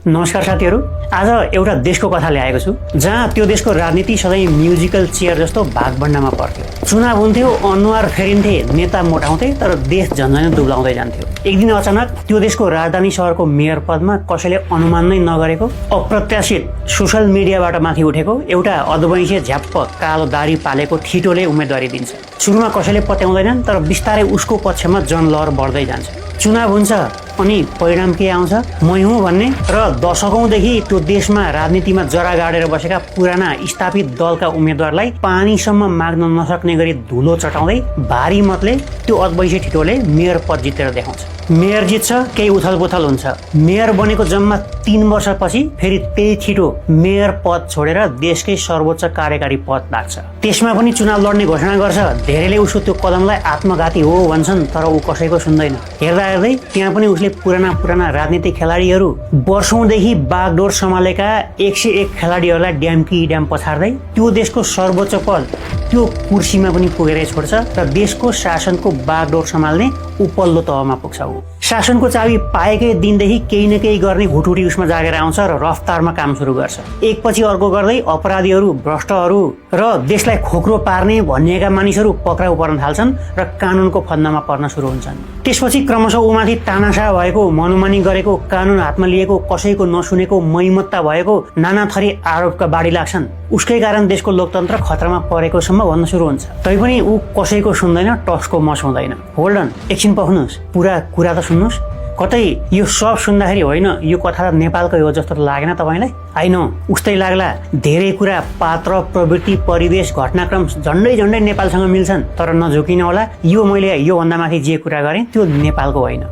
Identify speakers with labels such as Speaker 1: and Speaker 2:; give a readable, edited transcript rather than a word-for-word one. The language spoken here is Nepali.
Speaker 1: नमस्कार साथीहरू, आज एउटा देशको कथा ल्याएको छु जहाँ त्यो देशको राजनीति सधैँ म्युजिकल चेयर जस्तो भागभण्डामा पर्थ्यो। चुनाव हुन्थ्यो, अनुहार फेरिन्थे, नेता मोटाउँथे, तर देश झन्झनै दुब्लाउँदै जान्थ्यो। एक दिन अचानक त्यो देशको राजधानी सहरको मेयर पदमा कसैले अनुमान नै नगरेको अप्रत्याशित सोसल मिडियाबाट माथि उठेको एउटा अधवैँसे झ्याप्प कालो दारी पालेको ठिटोले उम्मेदवारी दिन्छ। सुरुमा कसैले पत्याउँदैनन्, तर बिस्तारै उसको पक्षमा जनलहर बढ्दै जान्छ। चुनाव हुन्छ अनि परिणाम के आउँछ? मै हुँ भन्ने र दशकौंदेखि त्यो देशमा राजनीतिमा जरा गाडेर बसेका पुराना स्थापित दलका उम्मेदवारलाई पानीसम्म माग्न नसक्ने गरी धुलो चटाउँदै भारी मतले त्यो अधवैँसे ठिटोले मेयर पद जितेर देखाउँछ। मेयर जित्छ, केही उथलपुथल हुन्छ। मेयर बनेको जम्मा 3 वर्षपछि फेरि त्यही ठिटो मेयर पद छोडेर देशकै सर्वोच्च कार्यकारी पद लाग्छ। त्यसमा पनि चुनाव लड्ने घोषणा गर्छ। धेरैले उसको त्यो कदमलाई आत्मघाती हो भन्छन्, तर ऊ कसैको सुन्दैन। हेर्दा हेर्दै त्यहाँ पनि उसले पुराना राजनीतिक खेलाडीहरू, वर्षौंदेखि बागडोर सम्हालेका 101 खेलाडीहरूलाई ड्याम पछार्दै त्यो देशको सर्वोच्च पद, त्यो कुर्सीमा पनि पुगेरै छोड्छ र देशको शासनको बागडोर सम्हाल्ने उपल्लो तहमा पुग्छ। शासनको चाबी पाएकै दिनदेखि केही न केही गर्ने हुटुटी उसमा जागेर आउँछ र रफ्तारमा काम सुरु गर्छ। एकपछि अर्को गर्दै अपराधीहरू, भ्रष्टहरू र देशलाई खोक्रो पार्ने भनिएका मानिसहरू पक्राउ पर्न थाल्छन् र कानुनको फन्दामा पर्न सुरु हुन्छन्। त्यसपछि क्रमशः उमाथि तानासा भएको, मनोमानी गरेको, कानुन हातमा लिएको, कसैको नसुनेको, मैमत्ता भएको नाना थरी आरोपका बाढी लाग्छन्। उसकै कारण देशको लोकतन्त्र खतरामा परेको सम्म भन्न सुरु हुन्छ। तैपनि ऊ कसैको सुन्दैन, टस्को मस हुँदैन। होल्ड अन, एकछिन पर्खनुस्, पुरा कुरा त सुन्नुस्। कतै यो सब सुन्दाखेरि होइन यो कथा नेपालकै हो जस्तो लागेन तपाईँलाई? आइनो उस्तै लाग्ला। धेरै कुरा, पात्र, प्रवृत्ति, परिवेश, घटनाक्रम झन्डै नेपालसँग मिल्छन्, तर नझुकिन होला। यो मैले योभन्दा माथि जे कुरा गरेँ त्यो नेपालको होइन।